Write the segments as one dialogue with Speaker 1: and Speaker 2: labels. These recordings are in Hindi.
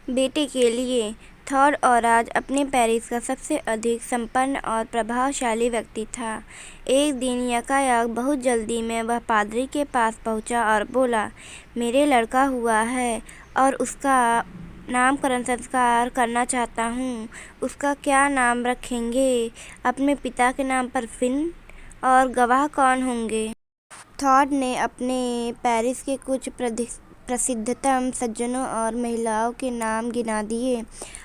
Speaker 1: बेटे के लिए। थॉड और आज अपने पेरिस का सबसे अधिक संपन्न और प्रभावशाली व्यक्ति था। एक दिन यकायक बहुत जल्दी में वह पादरी के पास पहुंचा और बोला, मेरे लड़का हुआ है और उसका नामकरण संस्कार करना चाहता हूँ। उसका क्या नाम रखेंगे? अपने पिता के नाम पर फिन? और गवाह कौन होंगे? थॉड ने अपने पेरिस के कुछ प्रसिद्धतम सज्जनों और महिलाओं के नाम गिना दिए।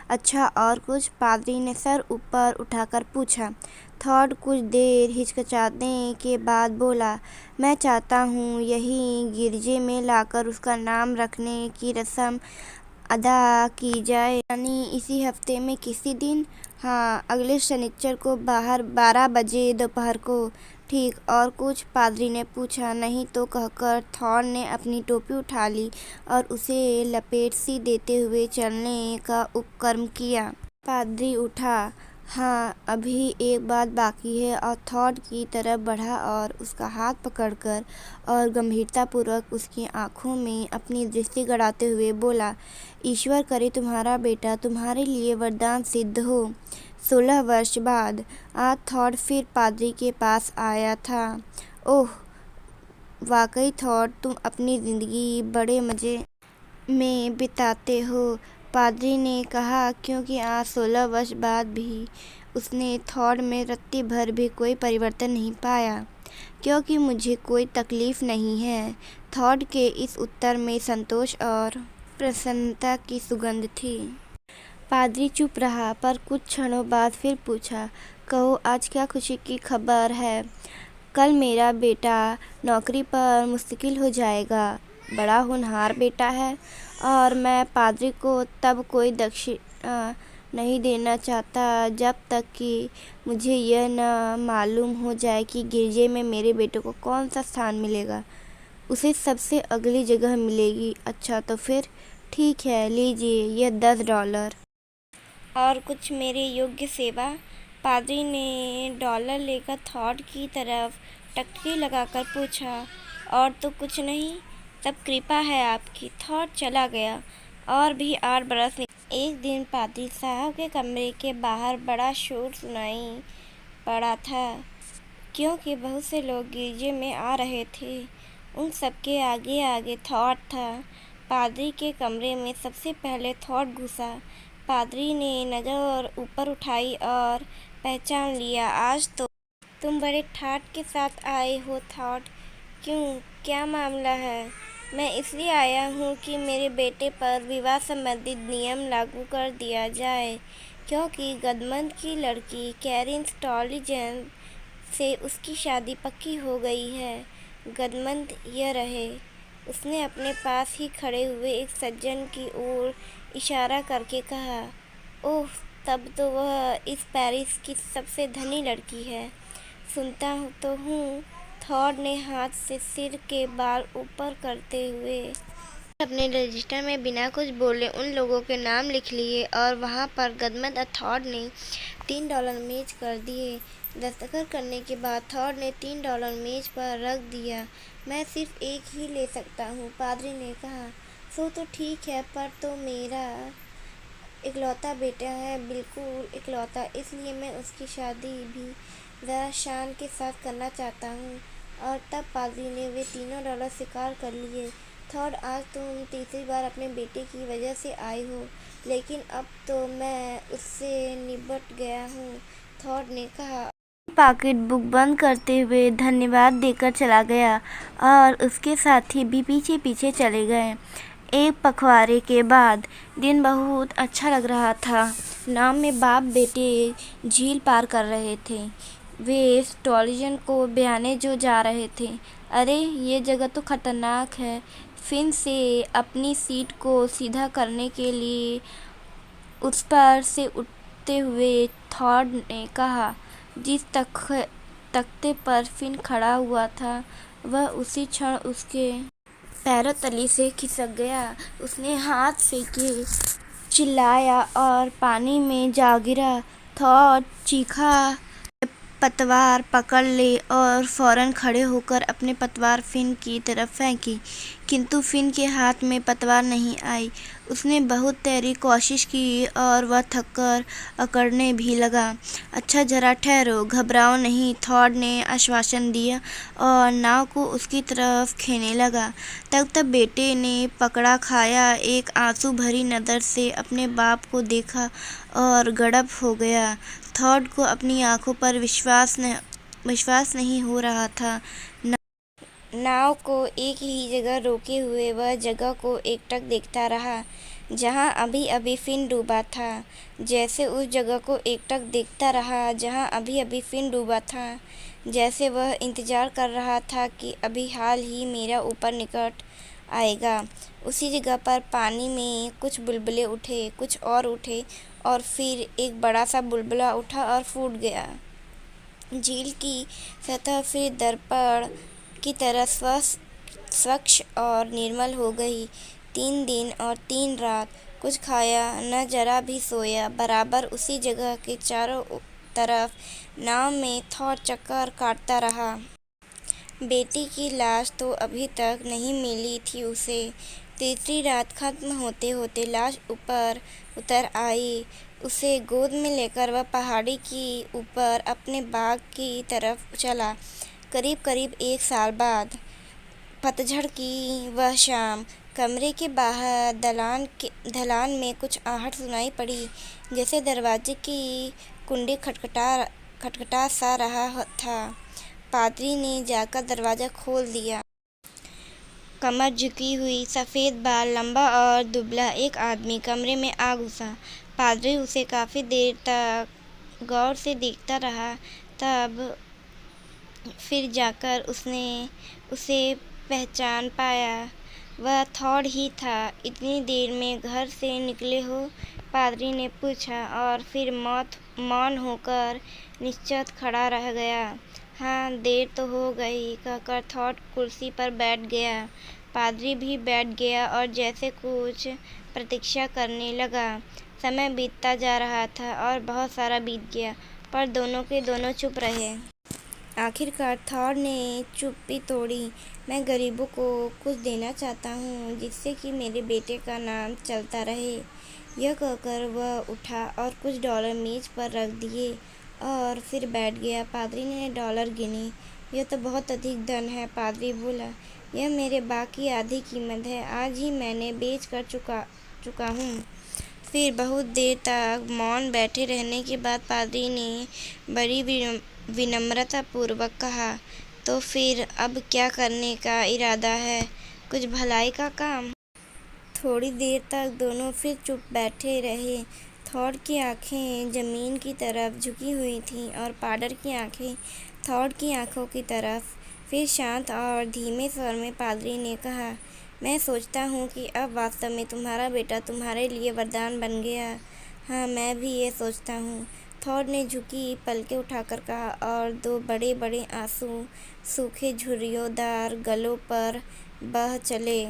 Speaker 1: अच्छा, और कुछ? पादरी ने सर ऊपर उठाकर पूछा। थॉड कुछ देर हिचकिचाने के बाद बोला, मैं चाहता हूँ यही गिरजे में लाकर उसका नाम रखने की रस्म अदा की जाए। यानी इसी हफ्ते में किसी दिन? हाँ, अगले शनिचर को 12 बजे दोपहर को। ठीक, और कुछ? पादरी ने पूछा। नहीं तो कहकर थॉड ने अपनी टोपी उठा ली और उसे लपेट सी देते हुए चलने का उपक्रम किया। पादरी उठा। हाँ, अभी एक बात बाकी है, और थॉड की तरफ बढ़ा और उसका हाथ पकड़कर और गंभीरतापूर्वक उसकी आंखों में अपनी दृष्टि गड़ाते हुए बोला, ईश्वर करे तुम्हारा बेटा तुम्हारे लिए वरदान सिद्ध हो। 16 वर्ष बाद आज थॉड फिर पादरी के पास आया था। ओह, वाकई थॉड, तुम अपनी जिंदगी बड़े मजे में बिताते हो, पादरी ने कहा, क्योंकि आज 16 वर्ष बाद भी उसने थॉड में रत्ती भर भी कोई परिवर्तन नहीं पाया। क्योंकि मुझे कोई तकलीफ नहीं है। थॉड के इस उत्तर में संतोष और प्रसन्नता की सुगंध थी। पादरी चुप रहा, पर कुछ क्षणों बाद फिर पूछा, कहो, आज क्या खुशी की खबर है? कल मेरा बेटा नौकरी पर मुस्तकिल हो जाएगा। बड़ा होनहार बेटा है, और मैं पादरी को तब कोई दक्षिणा नहीं देना चाहता जब तक कि मुझे यह न मालूम हो जाए कि गिरजे में मेरे बेटे को कौन सा स्थान मिलेगा। उसे सबसे अगली जगह मिलेगी। अच्छा, तो फिर ठीक है, लीजिए यह $10। और कुछ मेरे योग्य सेवा? पादरी ने डॉलर लेकर थॉड की तरफ टकटकी लगाकर पूछा। और तो कुछ नहीं? तब कृपा है आपकी। थॉड चला गया और भी 8 बरस एक दिन पादरी साहब के कमरे के बाहर बड़ा शोर सुनाई पड़ा था, क्योंकि बहुत से लोग गिरजे में आ रहे थे। उन सबके आगे आगे थॉड था। पादरी के कमरे में सबसे पहले थॉड घुसा। पादरी ने नज़र ऊपर उठाई और पहचान लिया। आज तो तुम बड़े ठाठ के साथ आए हो थॉड। क्यों, क्या मामला है? मैं इसलिए आया हूँ कि मेरे बेटे पर विवाह संबंधित नियम लागू कर दिया जाए, क्योंकि गदमंद की लड़की कैरिन स्टॉलिजन से उसकी शादी पक्की हो गई है। गदमंद यह रहे। उसने अपने पास ही खड़े हुए एक सज्जन की ओर इशारा करके कहा, ओह, तब तो वह इस पेरिस की सबसे धनी लड़की है। सुनता तो हूँ। थॉड ने हाथ से सिर के बाल ऊपर करते हुए अपने रजिस्टर में बिना कुछ बोले उन लोगों के नाम लिख लिए, और वहाँ पर गदमंद और थॉड ने $3 मेज कर दिए। दस्तखत करने के बाद थॉड ने $3 मेज पर रख दिया। मैं सिर्फ एक ही ले सकता हूँ, पादरी ने कहा। सो तो ठीक है, पर तो मेरा इकलौता बेटा है, बिल्कुल इकलौता, इसलिए मैं उसकी शादी भी ज़रा शान के साथ करना चाहता हूँ। और तब पादरी ने वे तीनों $3 स्वीकार कर लिए। थॉड, आज तुम तीसरी बार अपने बेटे की वजह से आए हो, लेकिन अब तो मैं उससे निपट गया हूँ, थॉड ने कहा। पॉकेट बुक बंद करते हुए धन्यवाद देकर चला गया, और उसके साथी भी पीछे पीछे चले गए। एक पखवाड़े के बाद दिन बहुत अच्छा लग रहा था। नाव में बाप बेटे झील पार कर रहे थे। वे स्टॉलिजन को ब्याने जो जा रहे थे। अरे, ये जगह तो खतरनाक है। फिन से अपनी सीट को सीधा करने के लिए उस पर से उठते हुए थॉड ने कहा। जिस तख्ते पर फिन खड़ा हुआ था, वह उसी क्षण उसके पैरों तली से खिसक गया। उसने हाथ फेंके, चिल्लाया और पानी में जा गिरा। थॉड चीखा, पतवार पकड़ ली और फौरन खड़े होकर अपने पतवार फिन की तरफ फेंकी, किंतु फिन के हाथ में पतवार नहीं आई। उसने बहुत तेरी कोशिश की और वह थककर अकड़ने भी लगा। अच्छा जरा ठहरो, घबराओ नहीं, थॉर ने आश्वासन दिया और नाव को उसकी तरफ खेने लगा। तब बेटे ने पकड़ा खाया एक आंसू भरी नज़र से अपने बाप को देखा और गड़प हो गया। थॉर को अपनी आंखों पर विश्वास नहीं हो रहा था। नाव को एक ही जगह रोके हुए वह जगह को एकटक देखता रहा जहां अभी अभी फिन डूबा था। जैसे उस जगह को एकटक देखता रहा जहां अभी अभी फिन डूबा था, जैसे वह इंतजार कर रहा था कि अभी हाल ही मेरा ऊपर निकट आएगा। उसी जगह पर पानी में कुछ बुलबुले उठे, कुछ और उठे और फिर एक बड़ा सा बुलबुला उठा और फूट गया। झील की सतह फिर दर्पण की तरह स्वच्छ और निर्मल हो गई। 3 दिन और 3 रात कुछ खाया न जरा भी सोया, बराबर उसी जगह के चारों तरफ नाव में थॉर चक्कर काटता रहा। बेटी की लाश तो अभी तक नहीं मिली थी उसे। तीसरी रात खत्म होते होते लाश ऊपर उतर आई। उसे गोद में लेकर वह पहाड़ी की ऊपर अपने बाग की तरफ चला। करीब 1 साल बाद पतझड़ की वह शाम, कमरे के बाहर ढलान में कुछ आहट सुनाई पड़ी, जैसे दरवाजे की कुंडी खटखटा सा रहा था। पादरी ने जाकर दरवाज़ा खोल दिया। कमर झुकी हुई, सफ़ेद बाल, लंबा और दुबला एक आदमी कमरे में आ घुसा। पादरी उसे काफ़ी देर तक गौर से देखता रहा, तब फिर जाकर उसने उसे पहचान पाया। वह थॉर ही था। इतनी देर में घर से निकले हो? पादरी ने पूछा और फिर मौन होकर निश्चल खड़ा रह गया। हाँ, देर तो हो गई, कहकर थॉर कुर्सी पर बैठ गया। पादरी भी बैठ गया और जैसे कुछ प्रतीक्षा करने लगा। समय बीतता जा रहा था और बहुत सारा बीत गया, पर दोनों के दोनों चुप रहे। आखिरकार थॉर ने चुप्पी तोड़ी। मैं गरीबों को कुछ देना चाहता हूँ जिससे कि मेरे बेटे का नाम चलता रहे। यह कहकर वह उठा और कुछ डॉलर मेज़ पर रख दिए और फिर बैठ गया। पादरी ने डॉलर गिने। यह तो बहुत अधिक धन है, पादरी बोला। यह मेरे बाग की आधी कीमत है। आज ही मैंने बेच कर चुका हूँ। फिर बहुत देर तक मौन बैठे रहने के बाद पादरी ने बड़ी विनम्रतापूर्वक कहा, तो फिर अब क्या करने का इरादा है? कुछ भलाई का काम? थोड़ी देर तक दोनों फिर चुप बैठे रहे। थॉर की आंखें जमीन की तरफ झुकी हुई थीं और पादर की आंखें थॉर की आंखों की तरफ। फिर शांत और धीमे स्वर में पादरी ने कहा, मैं सोचता हूँ कि अब वास्तव में तुम्हारा बेटा तुम्हारे लिए वरदान बन गया। हाँ, मैं भी ये सोचता हूँ, थॉर ने झुकी पलकें उठाकर कहा और 2 बड़े-बड़े आंसू सूखे झुर्रियोंदार गलों पर बह चले।